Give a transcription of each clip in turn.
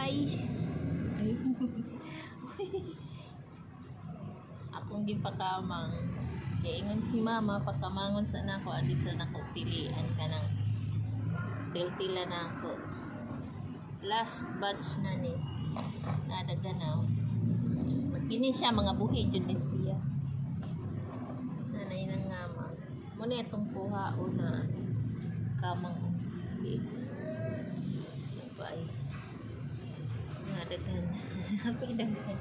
Ay. Akong gipakamang. Kaya ingon si mama, pagkamangon sa nako, adi sa nako, pilian ka ng tiltila na ako. Last batch na ni. Nadaganaw. Magkini siya, mga buhi, dyan ni siya. Nanay ng ngama. Muna itong puhao na kamang okay. Bye. Nadaghan. Happy daghan.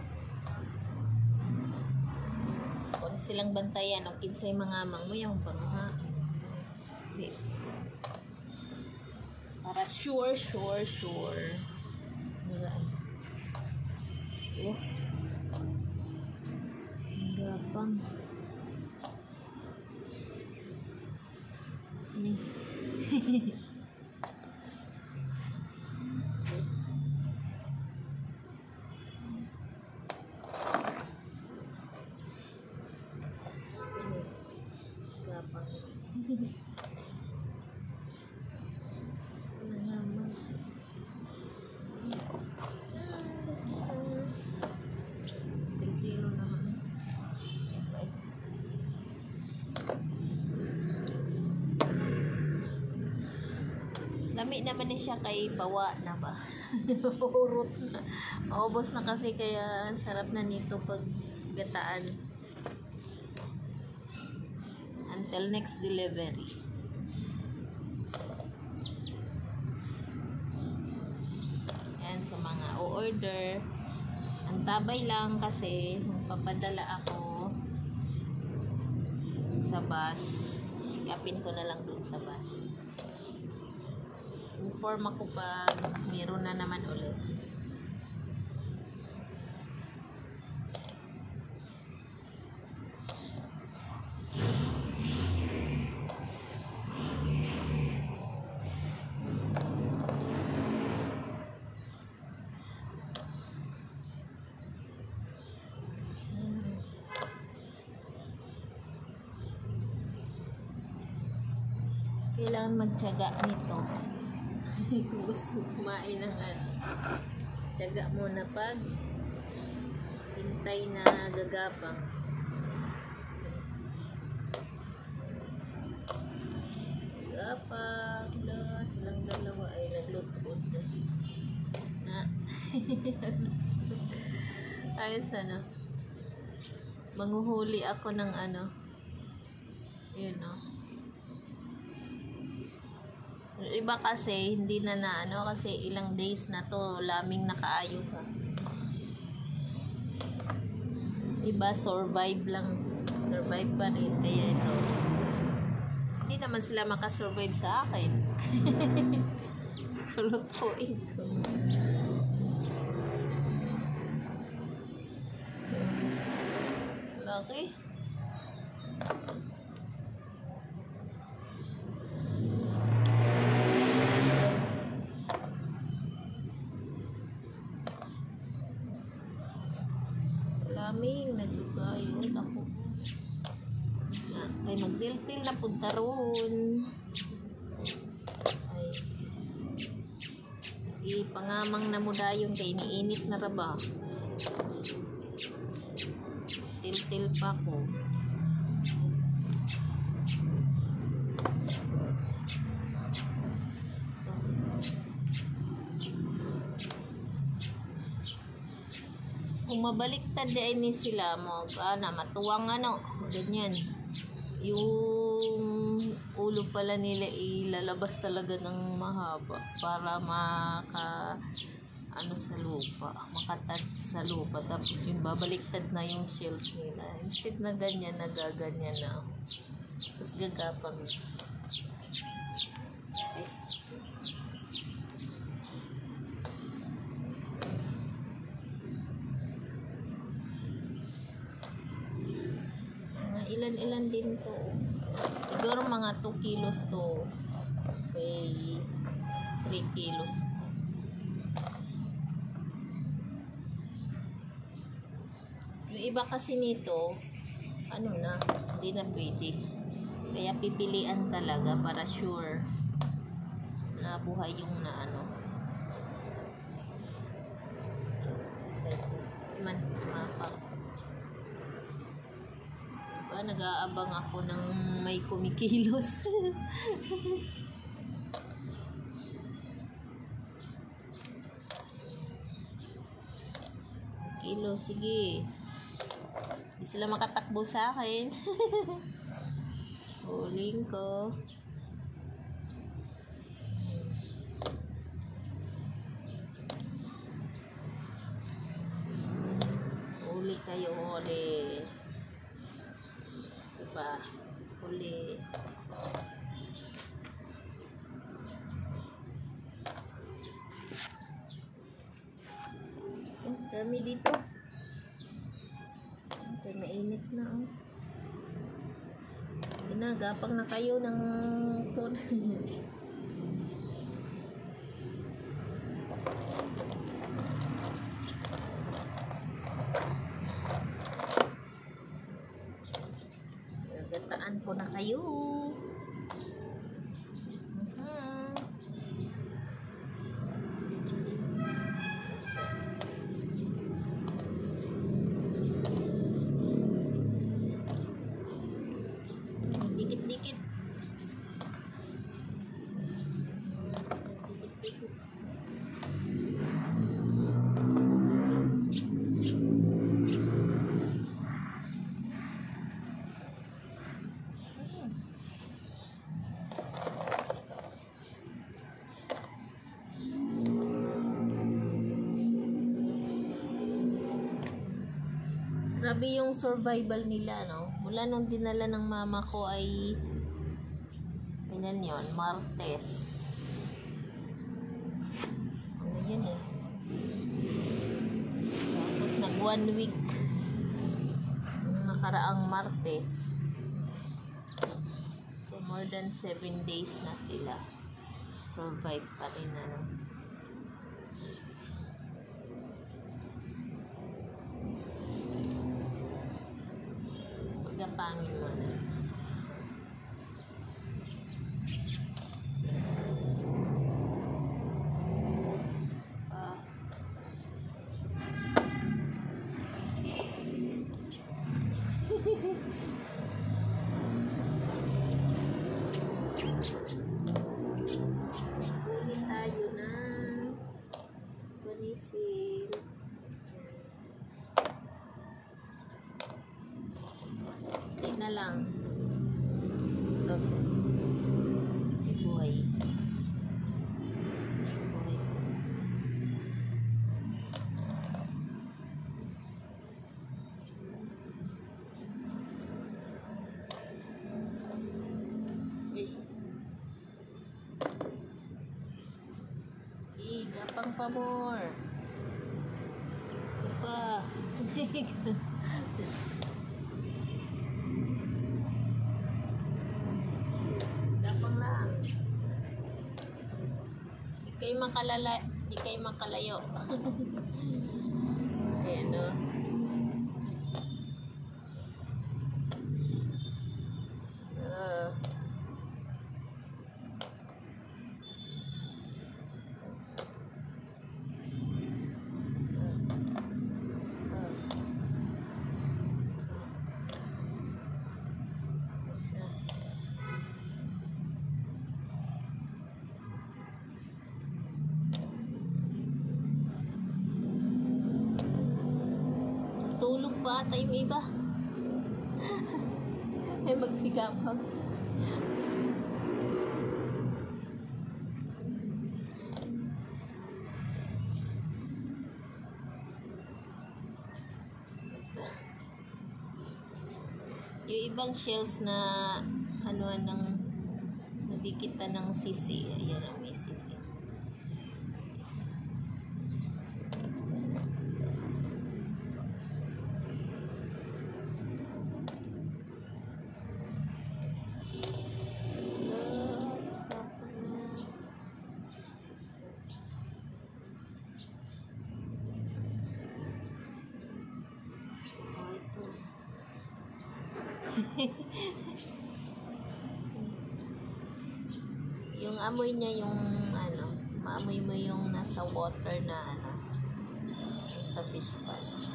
Kung silang bantayan, o kinsay mga amang mo yung pangha. Okay. Para sure. Niraan. Oh. Gapang. Gapang. Lami naman na siya kay bawa na ba? Urot na. Maubos na kasi kaya sarap na nito pag gataan. Until next delivery. Yan sa mga o-order. Antabay lang kasi magpapadala ako sa bus. Ikapin ko na lang dun sa bus. Inform ako pag meron na naman ulit. Kailangan magtiyaga nito. Kung gusto kumain ng tiyaga muna pag hintay na gagapang. Gapang na silang dalawa ay naglutod na. Ayos manghuhuli ako ng yun iba kasi hindi na kasi ilang days na to laming nakaayo ka. Iba survive pa rin kaya ito hindi naman sila makasurvive sa akin. Lutuin ko. Laki. Laming nagdugayon ako. Kay magdiltil na punta ron. Ay. Ipangamang na mo dayon kay niinit na raba. Tiltil pa ko. Kung mabaliktad di ni sila matuwang ganyan yung ulo pala nila ilalabas talaga ng mahaba para sa lupa, makatad sa lupa, tapos yung babaliktad na yung shells nila instead na ganyan, nagaganyan na tapos gagapang. Ilan din to. Siguro mga 2 kilos to. Okay. 3 kilos. Yung iba kasi nito, hindi na pwede. Kaya pipilian talaga para sure na buhay yung nag-aabang ako ng may kumikilos. Kilo, sige. Hindi sila makatakbo sa akin. Huling ko. Huli kayo, huli. Diba? Huli. Dami dito. Okay, mainit na, oh. Ginagapang na kayo ng food. Gataan ko na kayo. Dikit-dikit. Grabe yung survival nila, no? Mula nung dinala ng mama ko ay ilan yun? Martes. Ano yun eh? Tapos nag 1 week nakaraang Martes. So more than 7 days na sila. Survive pa rin, ano? Pangin mo na. Huli tayo na. Panisil. Na lang. Ito. Buhay. Buhay. Gapang pa more. Ito pa. Di kayo makalayo. Ayan, no? Tulog pa ata yung iba. May magsigapan. Yung ibang shells na ano ng nadikitan ng sisi. Ayan ang may sisi. Yung amoy niya yung ano, maamoy mo yung nasa water na ano, sa fish pond.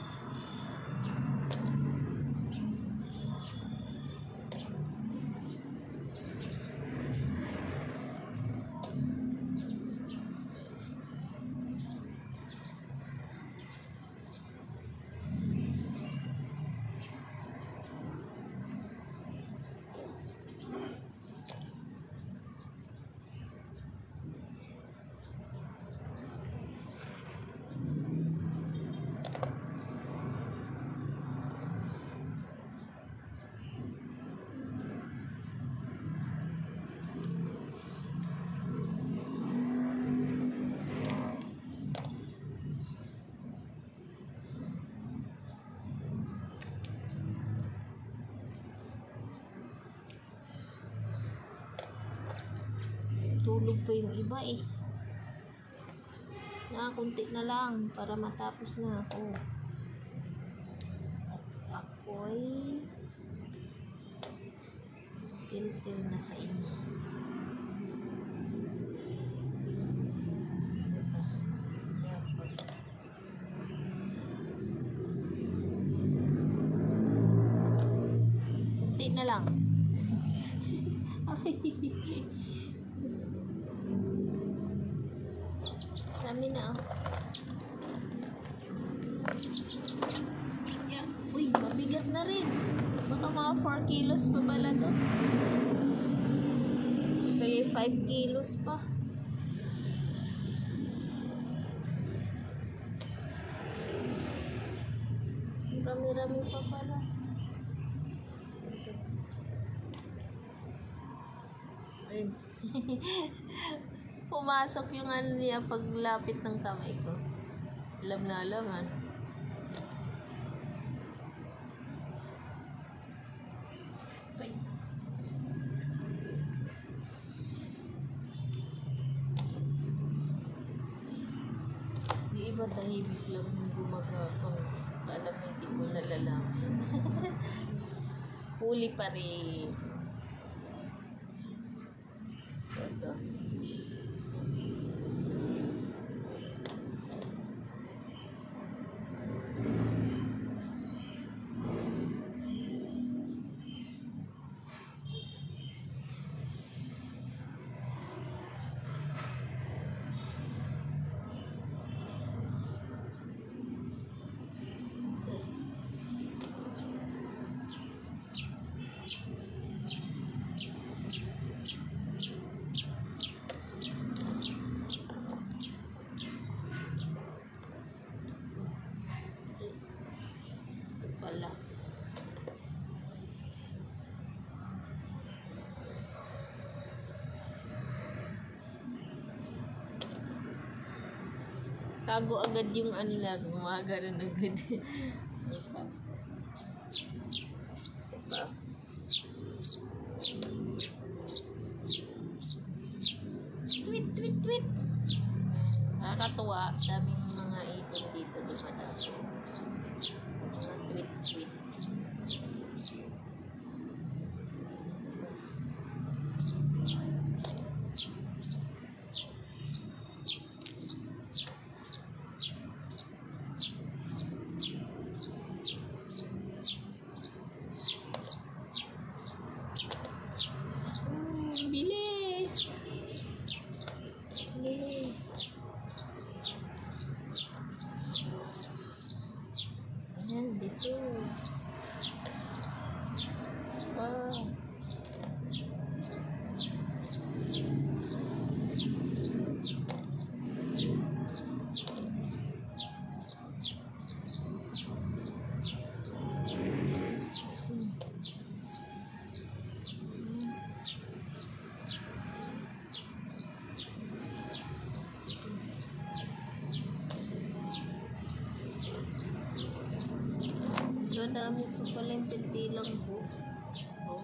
Natutulog pa yung iba eh. Kunti na lang para matapos na ako. At ako'y til-til na sa inyo. Kunti na lang. Dami na oh. Yeah. Uy, mabigat na rin. Baka mga 4 kilos pa pala to. Kaya 5 kilos pa. Rami-rami pa pala. Ayun. Pumasok yung ano niya paglapit ng kamay ko. Alam na alaman. Yung iba tahimik lang gumagapang. Alam mo, hindi ko nalalaman. Huli pa rin. Ito. Wala. Tago agad yung ano lang, mga ganun agad. Diba? Tweet, tweet, tweet. Nakakatuwa, daming mga ipon dito dumadami. Tweet, tweet. Bilis! Bilis! Ayan, dito. Wow! Dami ko pala yung tintilang po. Oh.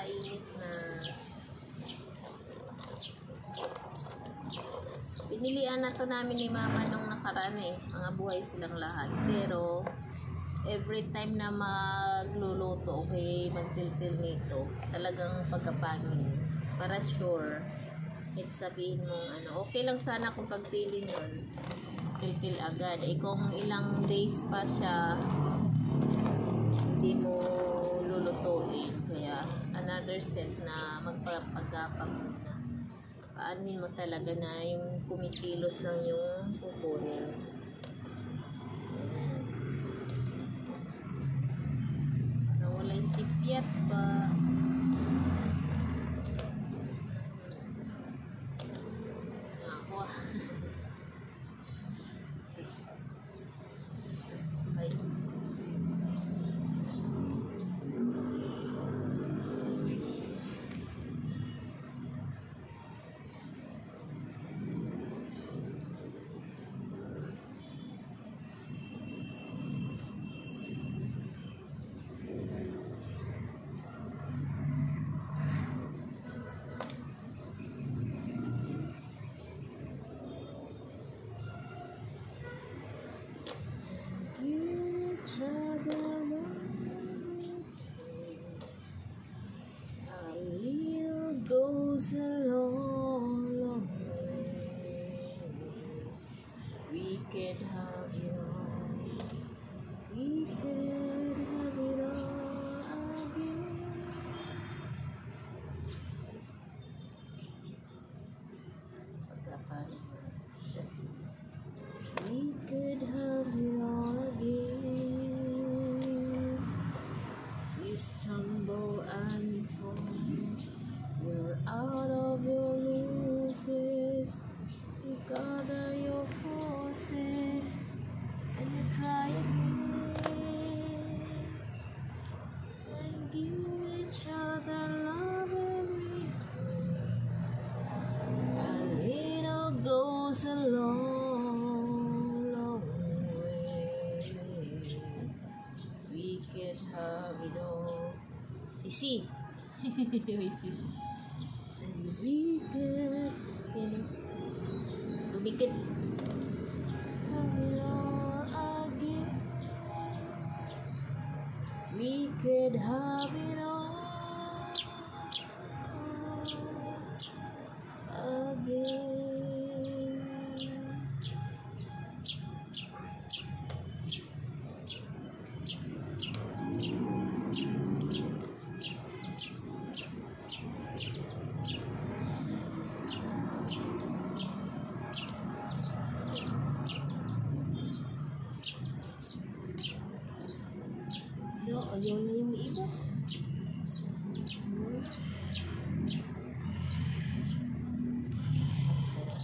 Init na. Pinilian na to namin ni mama nung nakaraan eh. Mga buhay silang lahat. Pero every time na magluluto, okay, magtiltil nito, talagang pagkapanin. Para sure, it's sabihin mong ano, okay lang sana kung pagpili yun, tiltil agad. Eh kung ilang days pa siya, hindi mo lulutuin. Kaya another set na magpapagapang muna. Paanin mo talaga na yung kumikilos lang yung pupunin. Nawala yung sipyat pa. Ako. can have it all. Sisi. May sisi. We could, you know, lumikit. We could have it all again. Ayaw na yung iba.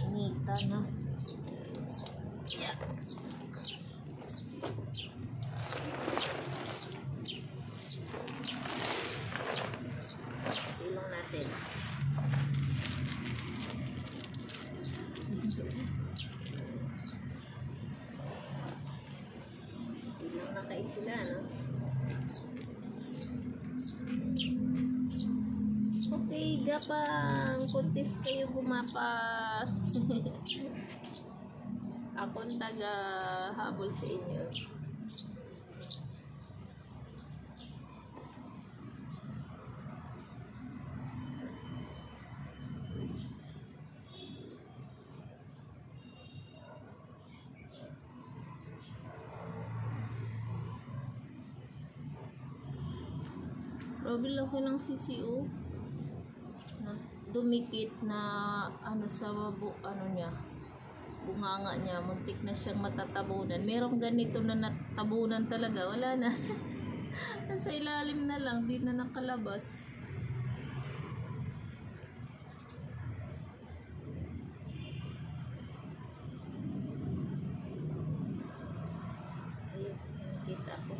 Inita na. Yeah. Silong natin. Silong na kayo sila, no? Okay, gapang kuntis kayo gumapa. Akong taga habol sa inyo. Grabe laki ng CCO. Dumikit na ano sa ano niya, bunganga niya, muntik na siyang matatabunan. Merong ganito na natatabunan talaga, wala na. Nasa ilalim na lang, di na nakalabas. Ayun, nakita ko.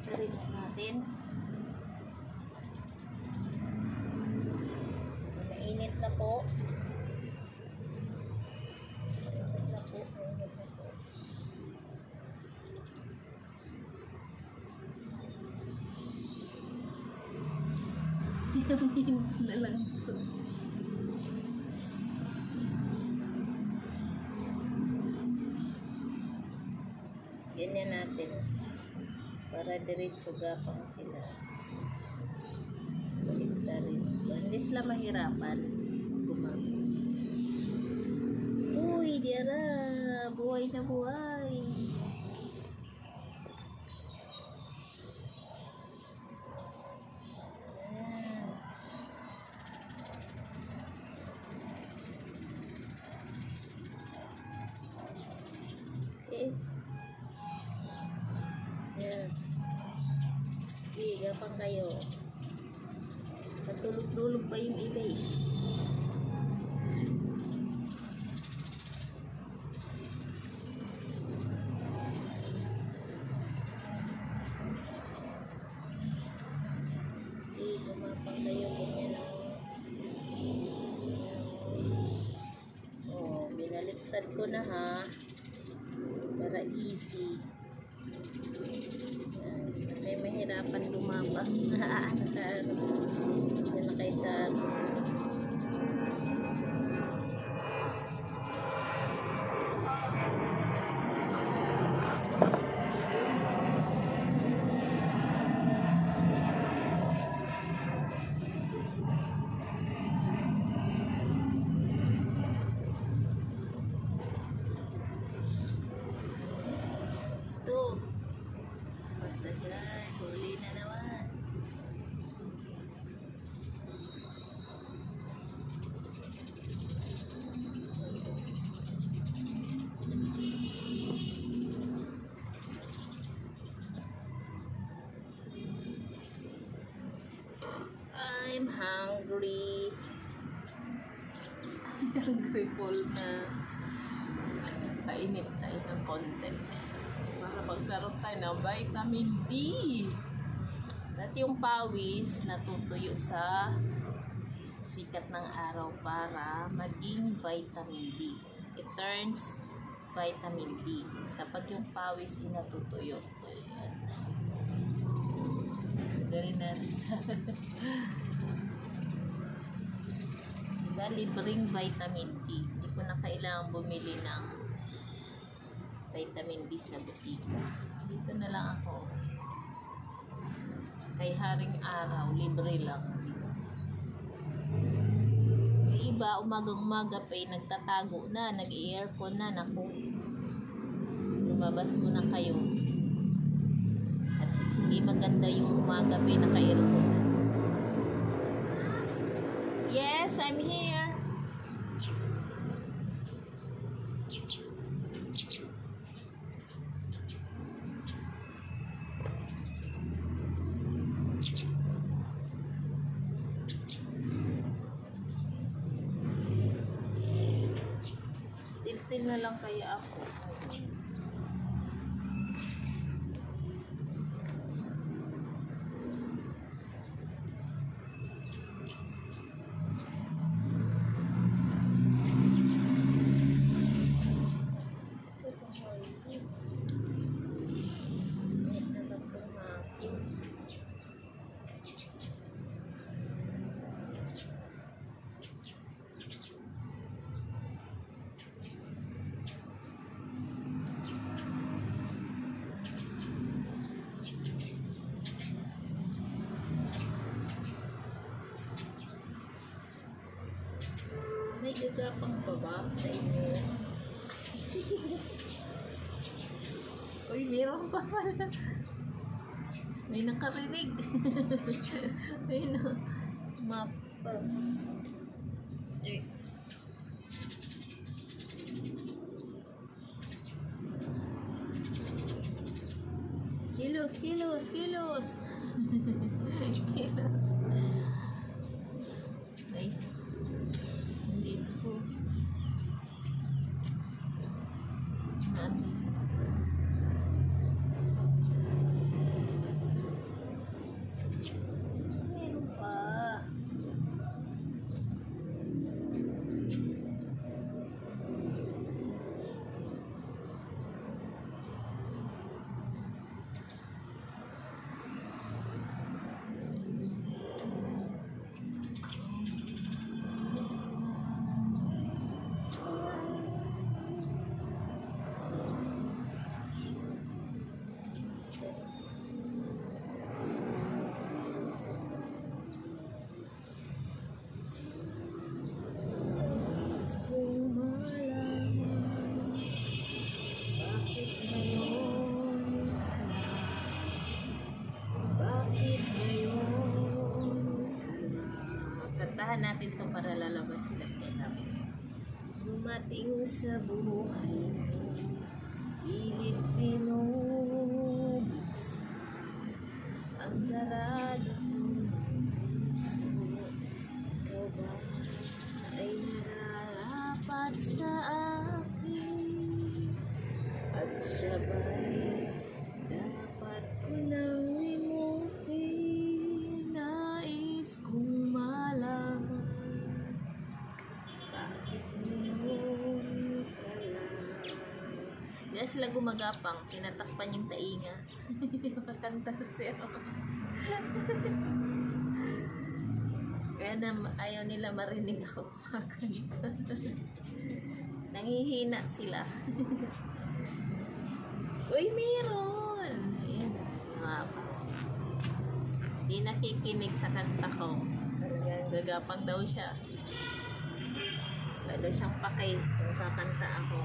Rin natin. Mainit na po. Mainit na po. Mainit na po. Mainit na lang ito. Ganyan natin. Para diretso gapang sila. Balik na rin. Hindi sila mahirapan. Gumamit. Uy, diara. Buhay na buhay. Ayan. Okay. Ayan. Okay, gapang kayo. Patulog-tulog pa yung iba eh. Okay, gumapang kayo. Ganyan lang. Oh, binaliktad ko na ha. Para easy. May mahirapan gumapa. Yan na kayo sa ito. Basta dyan. Huli na naman. I'm hungry. Hungry Paul na kainit tayo ng content para magkaroon tayo ng vitamin D. At yung pawis natutuyo sa sikat ng araw para maging vitamin D. It turns vitamin D kapag yung pawis inatutuyo. Ayan. Galing natin sa diba, libreng vitamin D. Hindi ko na kailangan bumili ng vitamin D sa butika. Dito na lang ako. Kay Haring Araw, libre lang. Yung iba, umagang-umaga pa nagtatago na, nag-aircon na, naku. Lumabas muna kayo. At hindi maganda yung umaga pa naka-aircon. Yes, I'm here. Tiltil na lang kaya ako. May gagapang pa ba sa inyo? Uy, meron pa pala. May nakarinig. May map pa. Kilos, kilos, kilos. Kilos. Ay. Dito po. Meron pa. Kantahan natin to para lalabas sila kita. Dumating sa buhay ko, pilit pinubos ang sarado kong puso. Ikaw ba ay nararapat sa akin? At siya ba'y dapat ko nang limutin? Nais kong malaman bakit ngayon ka lang. Hindi sila gumagapang, tinatakpan yung tainga. Makanta siya. Kaya na ayaw nila marinig ako makanta. Nangihina sila. Uy, meron! Ayan, nga pa. Di nakikinig sa kanta ko. Talagang gagapang daw siya. Wala daw siyang pake kung kakanta ako.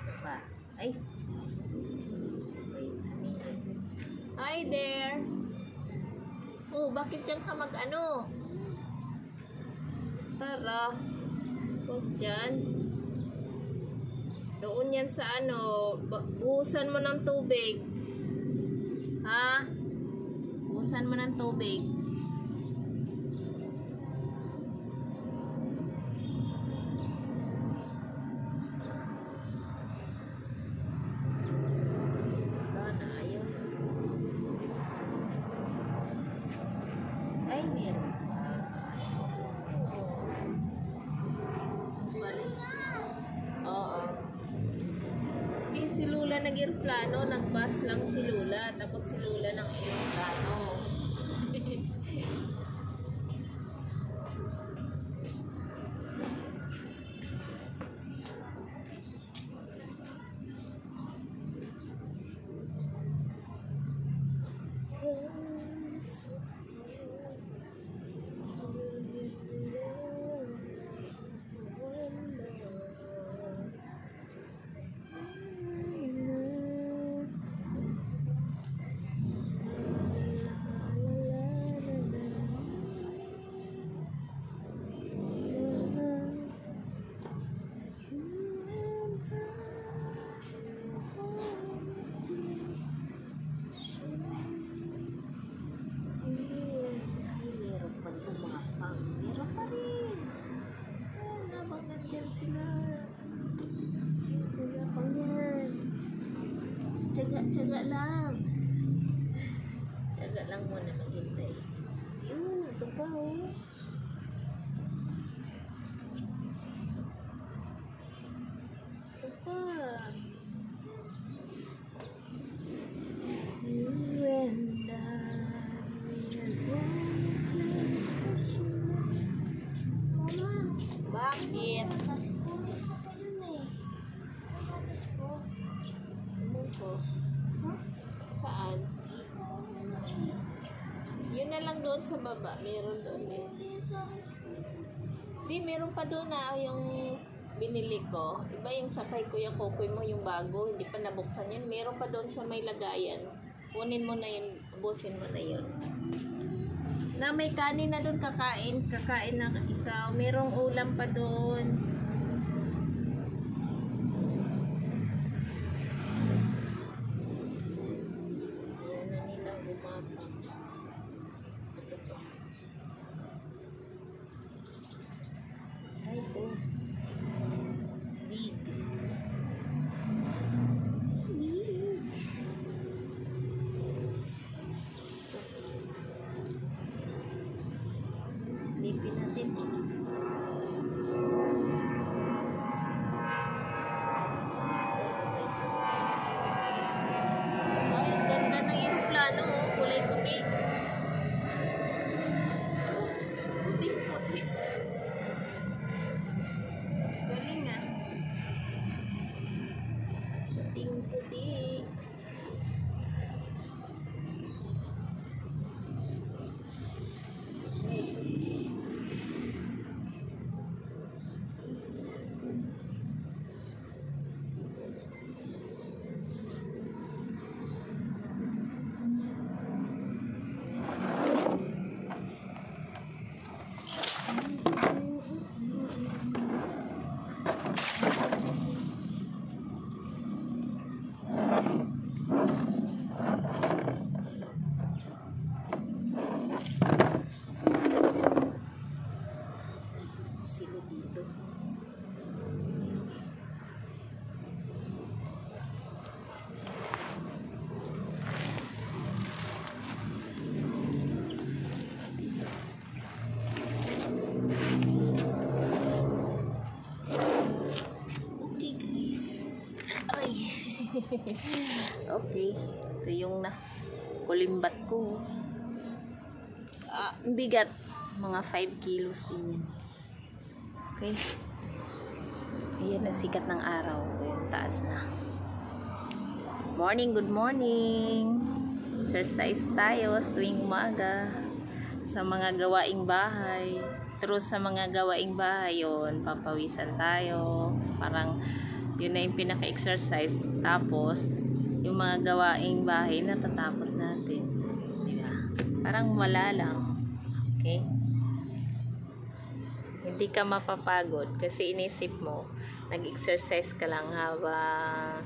Diba? Ay! Wait, hi there! Oh, bakit yan ka mag-ano? Tara. Huwag dyan. Doon yan sa ano, buhusan mo ng tubig. Ha? Buhusan mo ng tubig. Wala na, ayaw. Ay, meron. nag-aeroplano, nag-bus lang si Lola. Tapos si Lola ng aeroplano. Tiyaga lang. Tiyaga lang muna maghintay. Yun, ito pa oh. Ito pa. Bakit? Saan? Yun na lang doon sa baba. Meron doon eh. Di, meron pa doon na yung binili ko. Iba yung sakay Kuya Kokoy mo, yung bago. Hindi pa nabuksan yun. Meron pa doon sa may lagayan. Kunin mo na yun. Ubusin mo na yun. Na may kanin na doon kakain. Kakain na ikaw. Merong ulam pa doon. Silipin natin. Ay, ang ganda ng aeroplano. Kulay puti. Puting-puti. Galing ah. Puting-puti. Sila dito. Okay guys. Aray. Okay. Ito yung kulimbat ko. Bigat. Mga 5 kilos din yan. Okay. Ayan na sikat ng araw. Ayan, taas na. Good morning. Exercise tayo tuwing umaga. Sa mga gawaing bahay. Pero sa mga gawaing bahay yun, papawisan tayo. Parang yun na yung pinaka-exercise. Tapos, yung mga gawaing bahay natatapos natin. Diba? Parang wala lang. Okay? Hindi ka mapapagod kasi inisip mo, nag-exercise ka lang habang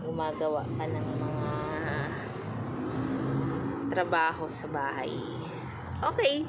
gumagawa ka ng mga trabaho sa bahay. Okay.